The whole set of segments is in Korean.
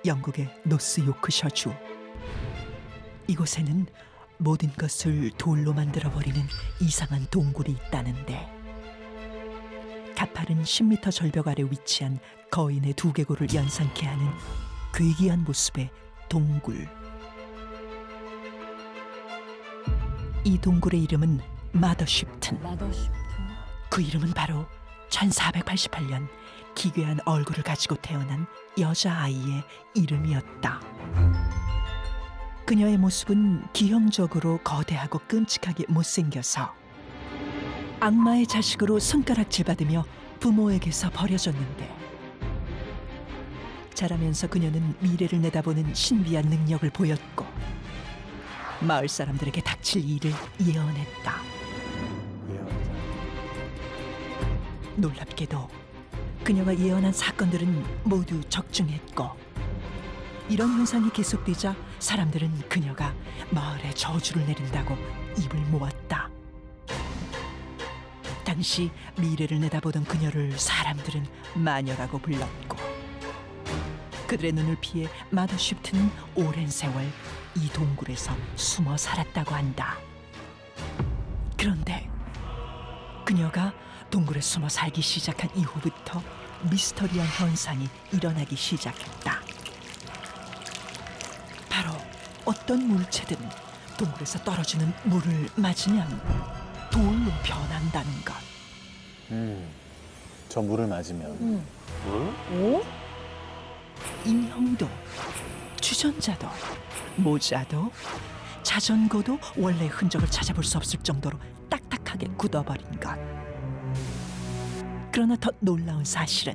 영국의 노스 요크셔주. 이곳에는 모든 것을 돌로 만들어버리는 이상한 동굴이 있다는데, 가파른 10m 절벽 아래 위치한 거인의 두개골을 연상케 하는 괴기한 모습의 동굴. 이 동굴의 이름은 마더쉽튼. 그 이름은 바로 1488년 기괴한 얼굴을 가지고 태어난 여자아이의 이름이었다. 그녀의 모습은 기형적으로 거대하고 끔찍하게 못생겨서 악마의 자식으로 손가락질받으며 부모에게서 버려졌는데, 자라면서 그녀는 미래를 내다보는 신비한 능력을 보였고 마을 사람들에게 닥칠 일을 예언했다. 놀랍게도 그녀가 예언한 사건들은 모두 적중했고, 이런 현상이 계속되자 사람들은 그녀가 마을에 저주를 내린다고 입을 모았다. 당시 미래를 내다보던 그녀를 사람들은 마녀라고 불렀고, 그들의 눈을 피해 마더쉽트는 오랜 세월 이 동굴에서 숨어 살았다고 한다. 그런데 그녀가 동굴에 숨어 살기 시작한 이후부터 미스터리한 현상이 일어나기 시작했다. 바로 어떤 물체든 동굴에서 떨어지는 물을 맞으면 돌로 변한다는 것. 저 물을 맞으면. 오? 인형도, 주전자도, 모자도, 자전거도 원래 흔적을 찾아볼 수 없을 정도로 딱딱하게 굳어버린 것. 그러나 더 놀라운 사실은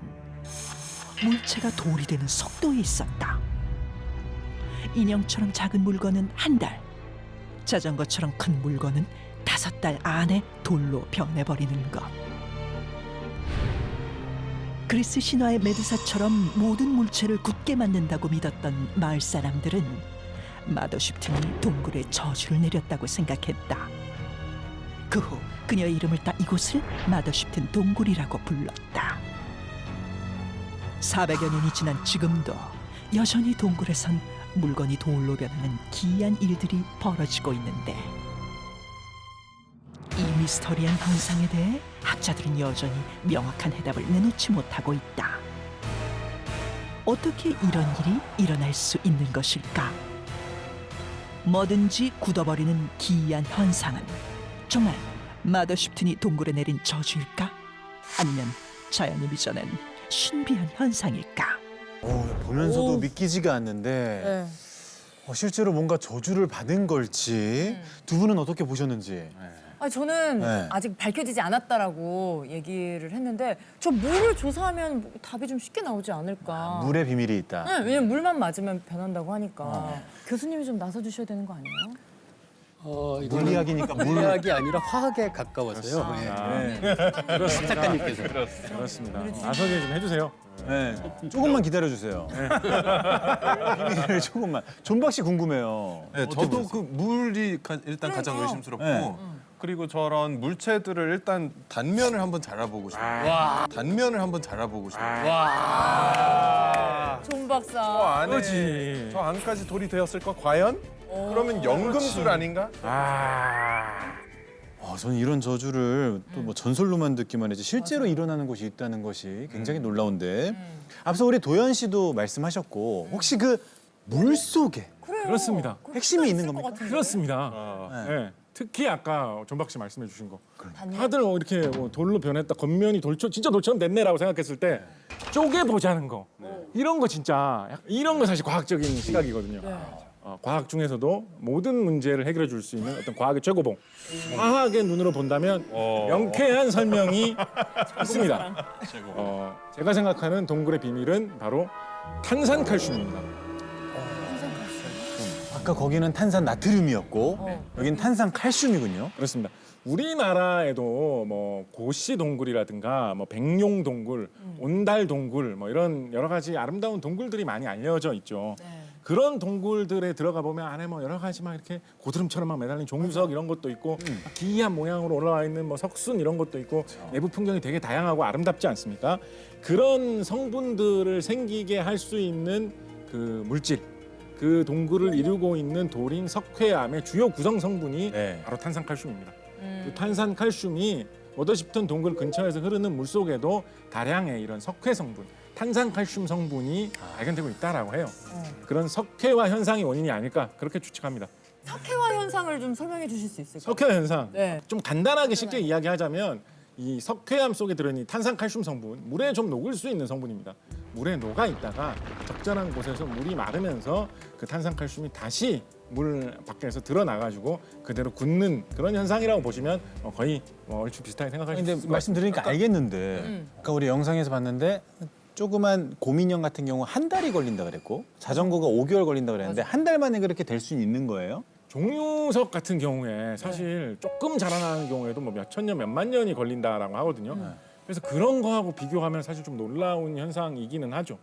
물체가 돌이 되는 속도에 있었다. 인형처럼 작은 물건은 한 달, 자전거처럼 큰 물건은 5달 안에 돌로 변해버리는 것. 그리스 신화의 메두사처럼 모든 물체를 굳게 만든다고 믿었던 마을 사람들은 마더쉽튼이 동굴에 저주를 내렸다고 생각했다. 그 후 그녀의 이름을 따 이곳을 마더쉽튼 동굴이라고 불렀다. 400여 년이 지난 지금도 여전히 동굴에선 물건이 돌로 변하는 기이한 일들이 벌어지고 있는데, 이 미스터리한 현상에 대해 학자들은 여전히 명확한 해답을 내놓지 못하고 있다. 어떻게 이런 일이 일어날 수 있는 것일까? 뭐든지 굳어버리는 기이한 현상은 정말 마더쉽튼이 동굴에 내린 저주일까? 아니면 자연이 빚어낸 신비한 현상일까? 보면서도 믿기지가 않는데 실제로 뭔가 저주를 받은 걸지 두 분은 어떻게 보셨는지. 저는 네. 아직 밝혀지지 않았다라고 얘기를 했는데, 저 물을 조사하면 뭐 답이 좀 쉽게 나오지 않을까. 물의 비밀이 있다. 네, 왜냐면 물만 맞으면 변한다고 하니까. 교수님이 좀 나서주셔야 되는 거 아니에요? 물리학이니까 물리학이 아니라 화학에 가까워서요. 그렇습니다. 작가님께서. 그렇습니다. 나서게 좀 해주세요. 네. 조금만 기다려주세요. 비밀을 조금만. 존박 씨 궁금해요. 네, 저도 그 물이 일단 가장 의심스럽고 네. 그리고 저런 물체들을 일단 단면을 한번 잘라보고 싶어요. 단면을 한번 잘라보고 싶어요. 존 박사. 저 안에 그렇지. 저 안까지 돌이 되었을까 과연? 그러면 연금술 아닌가? 저는 이런 저주를 또 뭐 전설로만 듣기만 했지 실제로 일어나는 곳이 있다는 것이 굉장히 놀라운데, 앞서 우리 도연 씨도 말씀하셨고 혹시 그 물 속에 그래요. 그렇습니다. 핵심이 있는 있을 것 겁니까? 같은데? 그렇습니다. 네. 네. 특히 아까 존박 씨 말씀해 주신 거. 단면? 다들 이렇게 돌로 변했다, 겉면이 진짜 돌처럼 됐네라고 생각했을 때 쪼개보자는 거. 이런 거 진짜, 이런 거 사실 과학적인 시각이거든요. 과학 중에서도 모든 문제를 해결해 줄 수 있는 어떤 과학의 최고봉. 과학의 눈으로 본다면 명쾌한 설명이 있습니다. 제가 생각하는 동굴의 비밀은 바로 탄산칼슘입니다. 아까 거기는 탄산 나트륨이었고 여긴 탄산 칼슘이군요. 그렇습니다. 우리나라에도 뭐 고씨 동굴이라든가 뭐 백룡 동굴, 온달 동굴 뭐 이런 여러 가지 아름다운 동굴들이 많이 알려져 있죠. 그런 동굴들에 들어가 보면 안에 뭐 여러 가지 막 이렇게 고드름처럼 막 매달린 종유석 이런 것도 있고 기이한 모양으로 올라와 있는 뭐 석순 이런 것도 있고 내부 풍경이 되게 다양하고 아름답지 않습니까? 그런 성분들을 생기게 할 수 있는 그 물질, 그 동굴을 이루고 있는 돌인 석회암의 주요 구성 성분이 네. 바로 탄산칼슘입니다. 그 탄산칼슘이 워더십턴 동굴 근처에서 흐르는 물 속에도 다량의 이런 석회 성분, 탄산칼슘 성분이 발견되고 있다라고 해요. 그런 석회화 현상이 원인이 아닐까 그렇게 추측합니다. 석회화 현상을 좀 설명해 주실 수 있을까요? 석회화 현상. 네. 좀 간단하게 쉽게 이야기하자면 이 석회암 속에 들어있는 이 탄산칼슘 성분, 물에 좀 녹을 수 있는 성분입니다. 물에 녹아 있다가 적절한 곳에서 물이 마르면서 그 탄산칼슘이 다시 물 밖에서 드러나가지고 그대로 굳는 그런 현상이라고 보시면 거의 얼추 비슷하게 생각하실 수 근데 있을 것 같아요. 말씀드리니까 알겠는데 아까 우리 영상에서 봤는데 조그만 곰인형 같은 경우 한 달이 걸린다 그랬고 자전거가 5개월 걸린다 그랬는데 한 달 만에 그렇게 될 수 있는 거예요? 종유석 같은 경우에 사실 조금 자라나는 경우에도 뭐 몇천 년, 몇만 년이 걸린다라고 하거든요. 그래서 그런 거하고 비교하면 사실 좀 놀라운 현상이기는 하죠.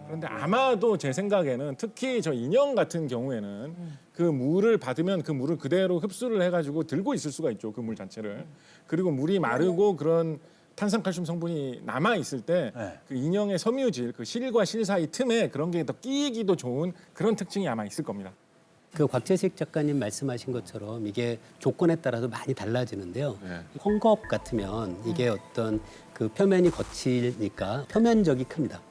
그런데 아마도 제 생각에는 특히 저 인형 같은 경우에는 그 물을 받으면 그 물을 그대로 흡수를 해가지고 들고 있을 수가 있죠. 그 물 자체를. 그리고 물이 마르고 그런 탄산칼슘 성분이 남아 있을 때 그 인형의 섬유질, 그 실과 실 사이 틈에 그런 게 더 끼기도 좋은 그런 특징이 아마 있을 겁니다. 그 곽재식 작가님 말씀하신 것처럼 이게 조건에 따라서 많이 달라지는데요. 헝겊 같으면 이게 어떤 그 표면이 거치니까 표면적이 큽니다.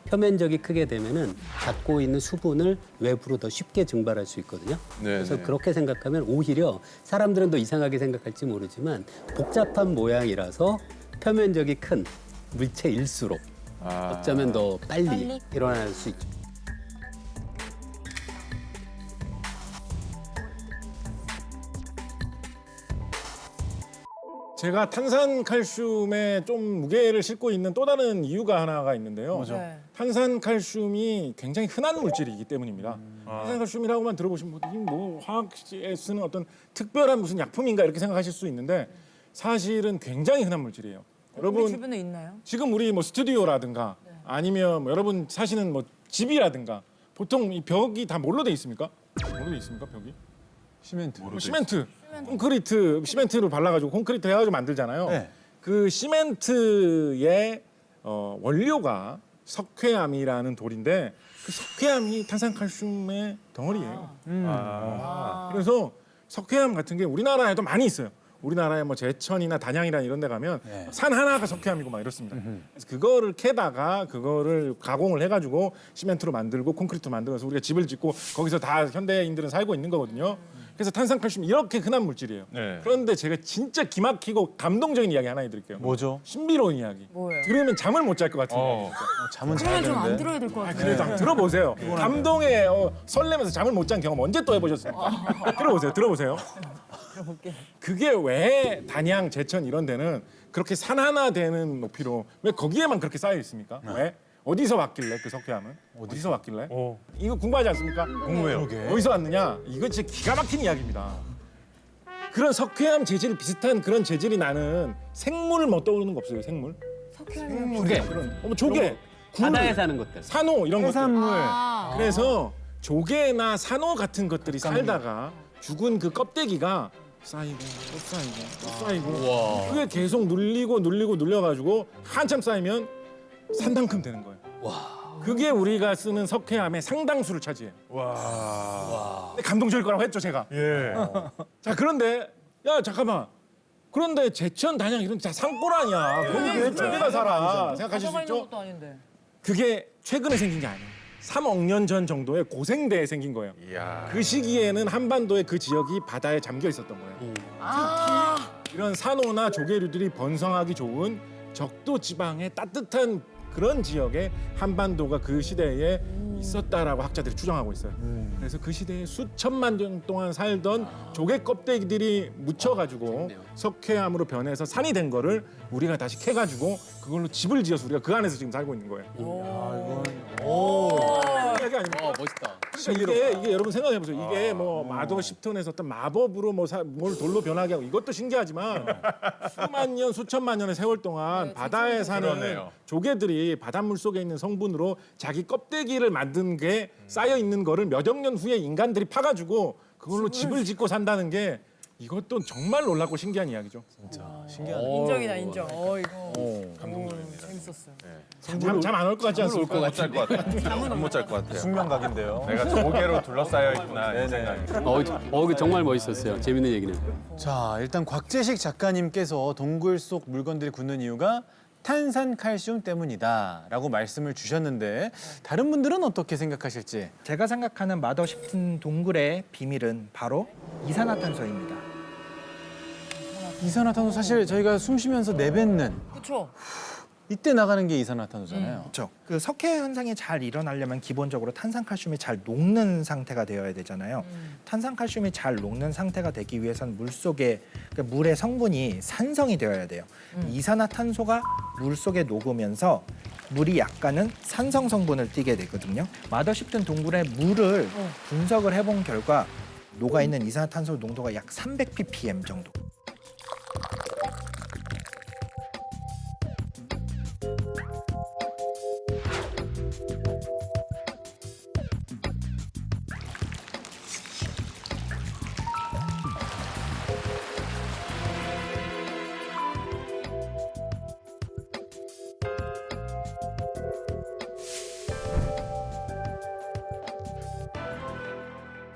표면적이 크게 되면은 갖고 있는 수분을 외부로 더 쉽게 증발할 수 있거든요. 그래서 그렇게 생각하면 오히려 사람들은 더 이상하게 생각할지 모르지만 복잡한 모양이라서 표면적이 큰 물체일수록 어쩌면 더 빨리 일어날 수 있죠. 제가 탄산칼슘에 좀 무게를 싣고 있는 또 다른 이유가 하나가 있는데요. 네. 탄산칼슘이 굉장히 흔한 물질이기 때문입니다. 탄산칼슘이라고만 들어보시면 뭐 화학에 쓰는 어떤 특별한 무슨 약품인가 이렇게 생각하실 수 있는데 사실은 굉장히 흔한 물질이에요. 우리 여러분 주변에 있나요? 지금 우리 뭐 스튜디오라든가 아니면 뭐 여러분 사시는 뭐 집이라든가 보통 이 벽이 다 뭘로 돼 있습니까? 뭘로 돼 있습니까 벽이? 시멘트. 시멘트, 콘크리트, 시멘트를 발라가지고 콘크리트 해가지고 만들잖아요. 네. 그 시멘트의 원료가 석회암이라는 돌인데 그 석회암이 탄산칼슘의 덩어리예요. 그래서 석회암 같은 게 우리나라에도 많이 있어요. 우리나라에 뭐 제천이나 단양이나 이런 데 가면 산 하나가 석회암이고 막 이렇습니다. 그래서 그거를 캐다가 그거를 가공을 해가지고 시멘트로 만들고 콘크리트 만들어서 우리가 집을 짓고 거기서 다 현대인들은 살고 있는 거거든요. 그래서 탄산칼슘 이렇게 흔한 물질이에요. 그런데 제가 진짜 기막히고 감동적인 이야기 하나 해드릴게요. 뭐죠? 신비로운 이야기. 뭐예요? 들으면 잠을 못 잘 것 같은 이야기. 잠은 자야 그러면 좀 안 되는데. 들어야 될 것 같아요. 그래도 한번 들어보세요. 감동에 설레면서 잠을 못 잔 경험 언제 또 해보셨습니까? 들어보세요. 그게 왜 단양, 제천 이런 데는 그렇게 산 하나 되는 높이로 왜 거기에만 그렇게 쌓여 있습니까? 왜? 어디서 왔길래 그 석회암은? 어디서 왔길래? 이거 궁금하지 않습니까? 궁금해요. 어디서 왔느냐? 이거 진짜 기가 막힌 이야기입니다. 그런 석회암 재질 비슷한 그런 재질이 나는 생물을 뭐 떠오르는 거 없어요? 생물? 석회암이 조개, 그런 조개, 굴, 바다에 사는 것들. 산호 이런 것들. 해산물. 그래서 조개나 산호 같은 것들이 살다가 죽은 그 껍데기가 쌓이고 또 쌓이고 또 쌓이고 그게 계속 눌려가지고 한참 쌓이면 산만큼 되는 거예요. 그게 우리가 쓰는 석회암의 상당수를 차지해요. 근데 감동적일 거라고 했죠 제가. 자 그런데 야 잠깐만. 그런데 제천, 단양 이런 다 산골 아니야. 거기 왜 조개가 살아? 생각하실 수 가져가 있는 있죠? 것도 아닌데. 그게 최근에 생긴 게 아니에요. 3억 년 전 정도의 고생대에 생긴 거예요. 그 시기에는 한반도의 그 지역이 바다에 잠겨 있었던 거예요. 이런 산호나 조개류들이 번성하기 좋은 적도 지방의 따뜻한 그런 지역에 한반도가 그 시대에 있었다라고 학자들이 추정하고 있어요. 그래서 그 시대에 수천만 년 동안 살던 조개 껍데기들이 묻혀가지고 석회암으로 변해서 산이 된 거를 우리가 다시 캐가지고 그걸로 집을 지어서 우리가 그 안에서 지금 살고 있는 거예요. 이야기 아닙니까? 멋있다. 그러니까 이게 여러분 생각해 보세요. 이게 뭐 마도 10톤에서 어떤 마법으로 뭘 돌로 변하게 하고 이것도 신기하지만 수만 년, 수천만 년의 세월 동안 바다에 사는 조개들이 바닷물 속에 있는 성분으로 자기 껍데기를 만든 게 쌓여 있는 거를 몇억 년 후에 인간들이 파가지고 그걸로 집을 짓고 산다는 게 이것도 정말 놀랍고 신기한 이야기죠. 진짜 신기하네. 인정이다 인정. 이거 감동적입니다. 재밌었어요. 잠 안 올 것 같지 않습니까? 못잘것 같아요. 잠은 못 잘 것 같아요. 숙명각인데요. 내가 조개로 둘러싸여 있구나 이 생각이. 그 정말 멋있었어요. 재밌는 얘기네요. 자, 일단 곽재식 작가님께서 동굴 속 물건들이 굳는 이유가 탄산칼슘 때문이다라고 말씀을 주셨는데 다른 분들은 어떻게 생각하실지. 제가 생각하는 맛없는 동굴의 비밀은 바로 이산화탄소입니다. 이산화탄소 사실 저희가 숨 쉬면서 내뱉는 그렇죠. 이때 나가는 게 이산화탄소잖아요. 그렇죠. 그 석회 현상이 잘 일어나려면 기본적으로 탄산칼슘이 잘 녹는 상태가 되어야 되잖아요. 탄산칼슘이 잘 녹는 상태가 되기 위해선 물 속에 그 물의 성분이 산성이 되어야 돼요. 이산화탄소가 물 속에 녹으면서 물이 약간은 산성 성분을 띠게 되거든요. 맛없는 동굴의 물을 분석을 해본 결과 녹아 있는 이산화탄소 농도가 약 300 ppm 정도.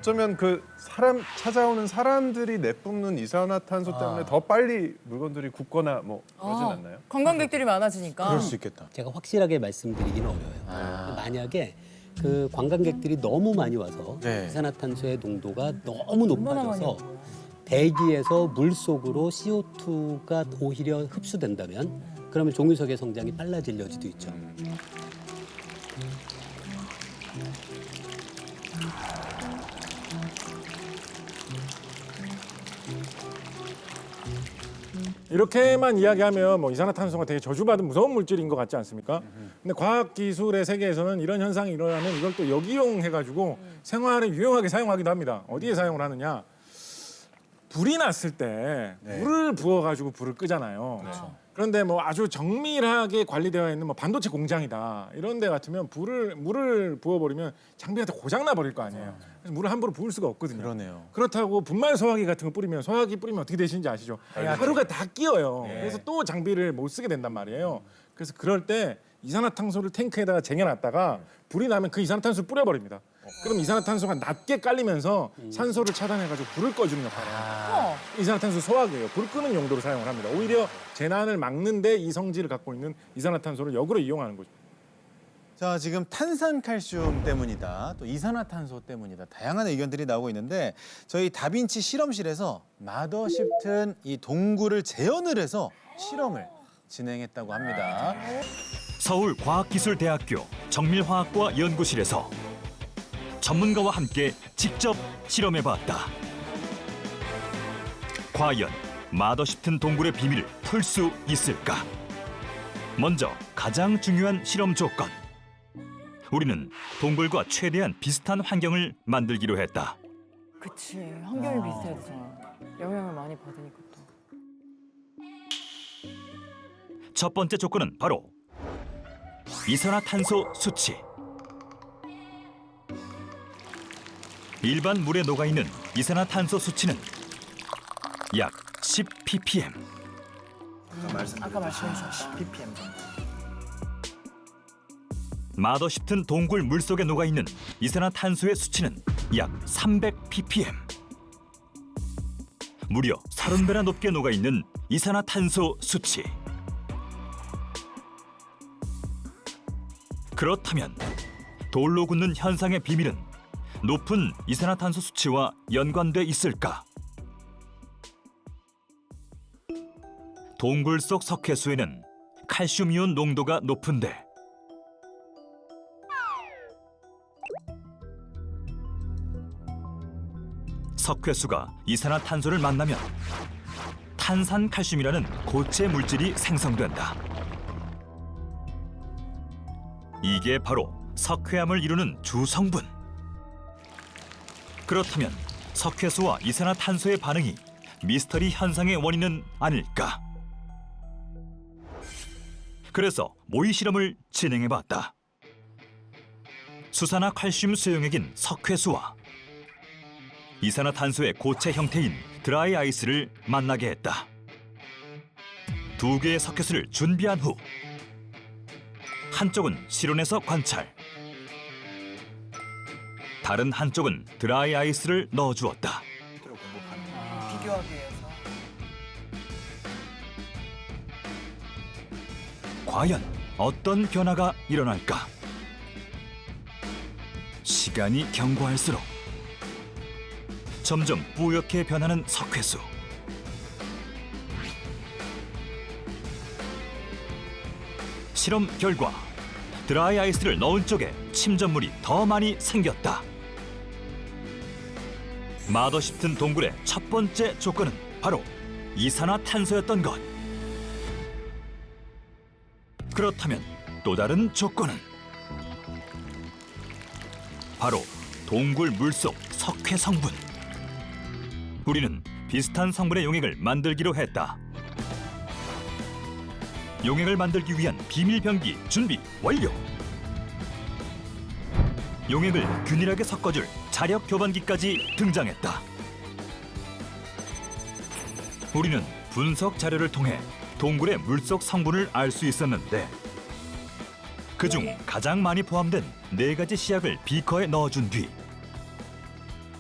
어쩌면 그 사람 찾아오는 사람들이 내뿜는 이산화탄소 때문에 더 빨리 물건들이 굳거나 뭐 그러진 않나요? 관광객들이 많아지니까. 그럴 수 있겠다. 제가 확실하게 말씀드리기는 어려워요. 만약에 그 관광객들이 너무 많이 와서 네. 이산화탄소의 농도가 너무 얼마나 많이 높아져서 대기에서 물 속으로 CO2가 오히려 흡수된다면 그러면 종유석의 성장이 빨라질 여지도 있죠. 이렇게만 이야기하면 뭐 이산화탄소가 되게 저주받은 무서운 물질인 것 같지 않습니까? 근데 과학기술의 세계에서는 이런 현상이 일어나면 이걸 또 역이용해가지고 생활에 유용하게 사용하기도 합니다. 어디에 사용을 하느냐? 불이 났을 때 물을 부어가지고 불을 끄잖아요. 그런데 뭐 아주 정밀하게 관리되어 있는 뭐 반도체 공장이다 이런 데 같으면 물을 부어버리면 장비가 다 고장나 버릴 거 아니에요. 그래서 물을 함부로 부을 수가 없거든요. 그러네요. 그렇다고 분말 소화기 같은 거 뿌리면 소화기 뿌리면 어떻게 되시는지 아시죠? 하루가 다 끼어요. 그래서 또 장비를 못 쓰게 된단 말이에요. 그래서 그럴 때 이산화탄소를 탱크에다가 쟁여놨다가 불이 나면 그 이산화탄소를 뿌려버립니다. 그럼 이산화탄소가 낮게 깔리면서 산소를 차단해가지고 불을 꺼주는 역할을 해요. 이산화탄소 소화기예요. 불 끄는 용도로 사용을 합니다. 오히려 재난을 막는데 이 성질을 갖고 있는 이산화탄소를 역으로 이용하는 거죠. 자, 지금 탄산칼슘 때문이다, 또 이산화탄소 때문이다, 다양한 의견들이 나오고 있는데 저희 다빈치 실험실에서 맛없는 이 동굴을 재현을 해서 실험을 진행했다고 합니다. 서울과학기술대학교 정밀화학과 연구실에서 전문가와 함께 직접 실험해봤다. 과연 맛없는 동굴의 비밀을 풀 수 있을까? 먼저 가장 중요한 실험 조건. 우리는 동굴과 최대한 비슷한 환경을 만들기로 했다. 그치. 환경이 비슷해야 되잖아. 영향을 많이 받으니까 또. 첫 번째 조건은 바로 이산화탄소 수치. 일반 물에 녹아있는 이산화탄소 수치는 약 10 ppm. 아까 말씀하신 10 ppm 정도. 맛없는 동굴 물속에 녹아있는 이산화탄소의 수치는 약 300 ppm. 무려 30배나 높게 녹아있는 이산화탄소 수치. 그렇다면 돌로 굳는 현상의 비밀은 높은 이산화탄소 수치와 연관돼 있을까? 동굴 속 석회수에는 칼슘이온 농도가 높은데 석회수가 이산화탄소를 만나면 탄산칼슘이라는 고체 물질이 생성된다. 이게 바로 석회암을 이루는 주성분. 그렇다면 석회수와 이산화탄소의 반응이 미스터리 현상의 원인은 아닐까? 그래서 모의 실험을 진행해봤다. 수산화 칼슘 수용액인 석회수와 이산화탄소의 고체 형태인 드라이 아이스를 만나게 했다. 두 개의 석회수를 준비한 후 한쪽은 실온에서 관찰, 다른 한쪽은 드라이 아이스를 넣어주었다. 비교하기 위해서. 과연 어떤 변화가 일어날까? 시간이 경과할수록 점점 뿌옇게 변하는 석회수. 실험 결과 드라이 아이스를 넣은 쪽에 침전물이 더 많이 생겼다. 마더십튼 동굴의 첫 번째 조건은 바로 이산화탄소였던 것. 그렇다면 또 다른 조건은 바로 동굴 물속 석회 성분. 우리는 비슷한 성분의 용액을 만들기로 했다. 용액을 만들기 위한 비밀 병기 준비 완료. 용액을 균일하게 섞어줄 자력 교반기까지 등장했다. 우리는 분석 자료를 통해 동굴의 물속 성분을 알 수 있었는데 그중 가장 많이 포함된 4가지 시약을 비커에 넣어준 뒤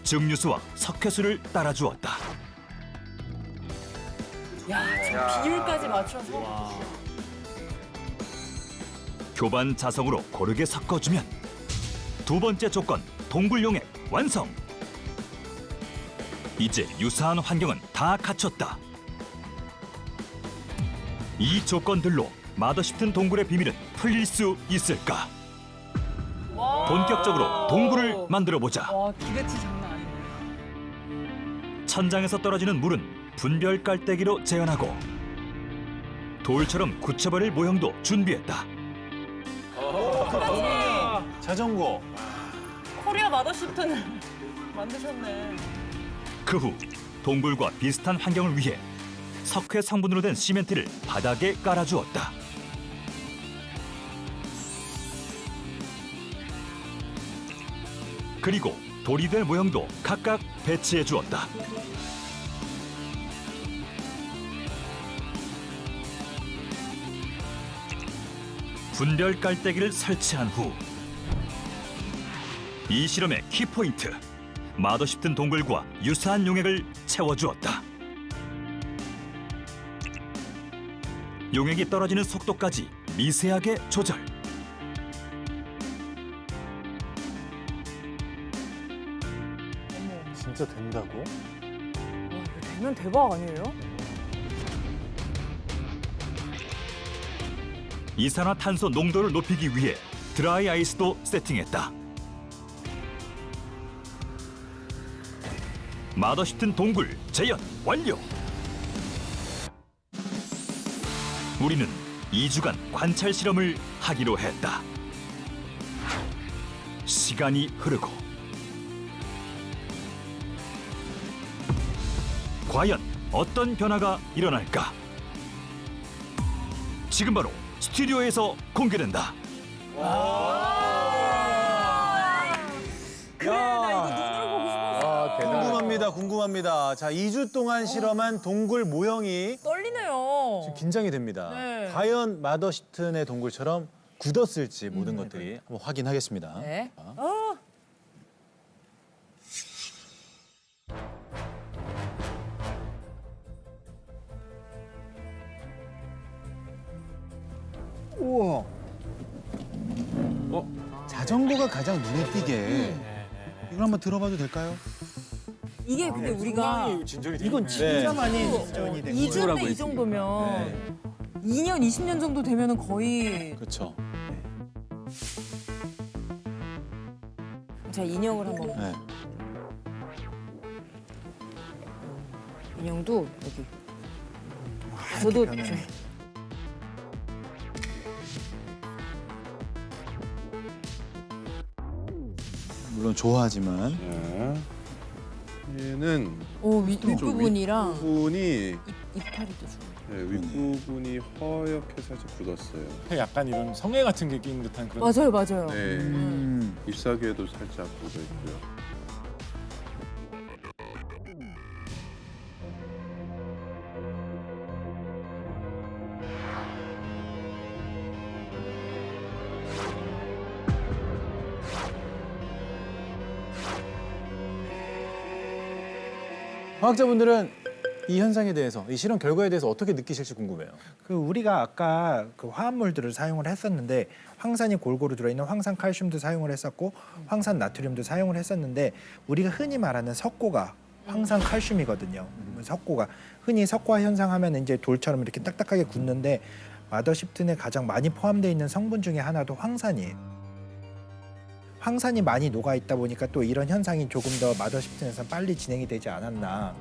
증류수와 석회수를 따라주었다. 야, 지금 비율까지 맞춰서. 교반 자석으로 고르게 섞어주면 두 번째 조건 동굴 용액 완성. 이제 유사한 환경은 다 갖췄다. 이 조건들로 마더십튼 동굴의 비밀은 풀릴 수 있을까? 본격적으로 동굴을 만들어 보자. 와, 기대치 장난 아니네. 천장에서 떨어지는 물은 분별 깔때기로 재현하고 돌처럼 굳혀버릴 모형도 준비했다. 자전거. 코리아 마더십튼을 만드셨네. 그 후 동굴과 비슷한 환경을 위해 석회 성분으로 된 시멘트를 바닥에 깔아주었다. 그리고 돌이 될 모형도 각각 배치해 주었다. 분별 깔때기를 설치한 후 이 실험의 키포인트, 마더십튼 동굴과 유사한 용액을 채워주었다. 용액이 떨어지는 속도까지 미세하게 조절. 진짜 된다고? 와, 이거 되면 대박 아니에요? 이산화탄소 농도를 높이기 위해 드라이 아이스도 세팅했다. 마더십튼 동굴 재현 완료. 우리는 2주간 관찰 실험을 하기로 했다. 시간이 흐르고 과연 어떤 변화가 일어날까? 지금 바로 스튜디오에서 공개된다. 그래, 나 이거 눈으로 보고 싶었어. 궁금합니다. 자, 2주 동안 실험한 동굴 모형이 떨리네요. 지금 긴장이 됩니다. 네. 과연 마더십튼의 동굴처럼 굳었을지 모든 것들이 한번 확인하겠습니다. 네. 우와. 자전거가 가장 눈에 띄게 이걸 한번 들어봐도 될까요? 이게 근데 우리가 이건 진짜 많이 진전이 된 거예요. 2주인데 이 정도면 2년, 20년 정도 되면은 거의 그렇죠. 제가 인형을 한번 네. 인형도 여기 저도 편해. 물론 좋아하지만 얘는 윗부분이랑 부분이 이파리도 좋아. 네, 윗부분이 허옇게 살짝 굳었어요. 약간 이런 성에 같은 게 끼는 듯한 그런. 맞아요, 맞아요. 네, 잎사귀에도 살짝 굳어 있고요. 과학자분들은 이 현상에 대해서, 이 실험 결과에 대해서 어떻게 느끼실지 궁금해요. 그 우리가 아까 그 화합물들을 사용을 했었는데 황산이 골고루 들어있는 황산 칼슘도 사용을 했었고 황산 나트륨도 사용을 했었는데 우리가 흔히 말하는 석고가 황산 칼슘이거든요. 석고가 흔히 석화 현상 하면 이제 돌처럼 이렇게 딱딱하게 굳는데 마더십튼에 가장 많이 포함되어 있는 성분 중에 하나도 황산이에요. 황산이 많이 녹아 있다 보니까 또 이런 현상이 조금 더 마더십튼에서 빨리 진행이 되지 않았나.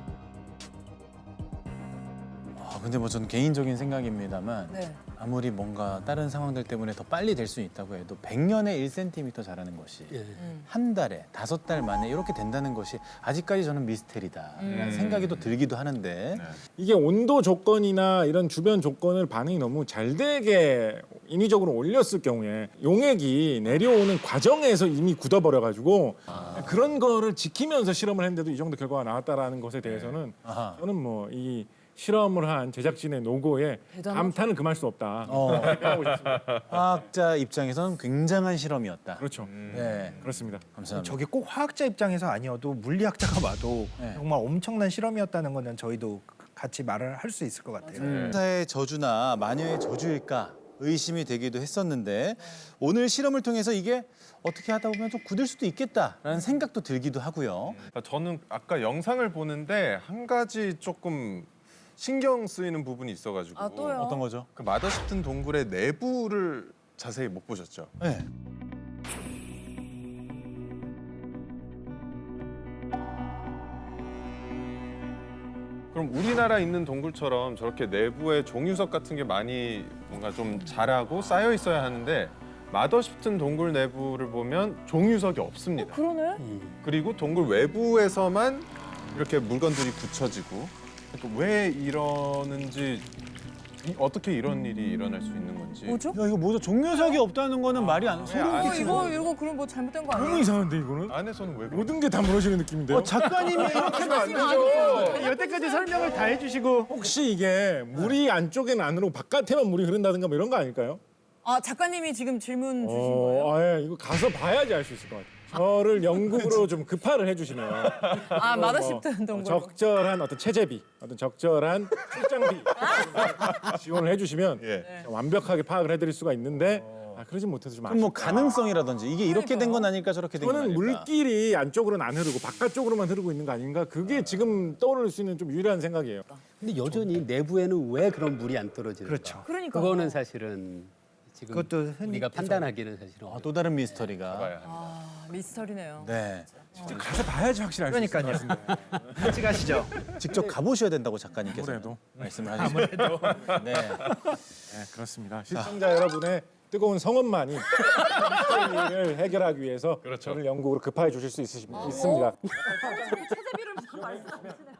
근데 뭐 전 개인적인 생각입니다만 네. 아무리 뭔가 다른 상황들 때문에 더 빨리 될 수 있다고 해도 100년에 1cm 자라는 것이 예. 한 달에 5달 만에 이렇게 된다는 것이 아직까지 저는 미스테리다라는 생각이 또 들기도 하는데 이게 온도 조건이나 이런 주변 조건을 반응이 너무 잘 되게 인위적으로 올렸을 경우에 용액이 내려오는 과정에서 이미 굳어버려가지고 그런 거를 지키면서 실험을 했는데도 이 정도 결과가 나왔다라는 것에 대해서는 아하. 저는 뭐 이 실험을 한 제작진의 노고에 대단하죠. 감탄은 금할 수 없다. 하고 싶습니다. 과학자 입장에서는 굉장한 실험이었다. 그렇죠. 네, 그렇습니다. 감사합니다. 저게 꼭 화학자 입장에서 아니어도 물리학자가 봐도 네. 정말 엄청난 실험이었다는 거는 저희도 같이 말을 할 수 있을 것 같아요. 천사의 저주나 마녀의 저주일까 의심이 되기도 했었는데 오늘 실험을 통해서 이게 어떻게 하다 보면 좀 굳을 수도 있겠다라는 생각도 들기도 하고요. 저는 아까 영상을 보는데 한 가지 조금 신경 쓰이는 부분이 있어가지고 아, 또요? 어떤 거죠? 그 마더십튼 동굴의 내부를 자세히 못 보셨죠? 네. 그럼 우리나라 있는 동굴처럼 저렇게 내부에 종유석 같은 게 많이 뭔가 좀 자라고 쌓여 있어야 하는데 마더십튼 동굴 내부를 보면 종유석이 없습니다. 그러네. 그리고 동굴 외부에서만 이렇게 물건들이 굳혀지고 그러니까 왜 이러는지 어떻게 이런 일이 일어날 수 있는 건지 뭐죠? 야 이거 뭐죠? 종료석이 없다는 거는 말이 안 소름 아니, 끼치고. 이거 그럼 뭐 잘못된 거 너무 아니에요? 이상한데 이거는? 안에서는 왜 그래? 모든 게 다 무너지는 느낌인데요. 작가님이 이렇게 안 되죠. 여태까지 설명을 다 해주시고 혹시 이게 물이 안쪽에는 안으로 바깥에만 물이 흐른다든가 뭐 이런 거 아닐까요? 아, 작가님이 지금 질문 주신 거예요? 예, 이거 가서 봐야지 알 수 있을 것 같아요. 저를 영국으로 좀 급파를 해주시면 아, 마더십튼 동굴. 적절한 어떤 체재비, 어떤 적절한 출장비 지원을 해주시면 예. 완벽하게 파악을 해드릴 수가 있는데 그러지 못해서 좀 그럼 뭐 아쉽다. 가능성이라든지 이게 이렇게 된 건 아닐까 저렇게 된 건 저는 아닐까. 물길이 안쪽으로는 안 흐르고 바깥쪽으로만 흐르고 있는 거 아닌가? 그게 지금 떠오를 수 있는 좀 유일한 생각이에요. 근데 여전히 내부에는 왜 그런 물이 안 떨어지는가? 그렇죠. 그러니까. 그거는 사실은 지금 그것도 흔히 우리가 판단하기는 사실은 아, 어려워요. 또 다른 미스터리가. 봐야 합니다. 아, 미스터리네요. 네. 가서 봐야지 확실히 알 수 있을 것 그러니까요. 같은데. 같이 가시죠. 직접 가보셔야 된다고 작가님께서 아무래도. 말씀을 하셨습니다. 네. 네, 그렇습니다. 시청자 여러분의 뜨거운 성원만이 미스터리를 해결하기 위해서 저를 영국으로 급파해 주실 수 있습니다. 체제비를 말씀하시네요.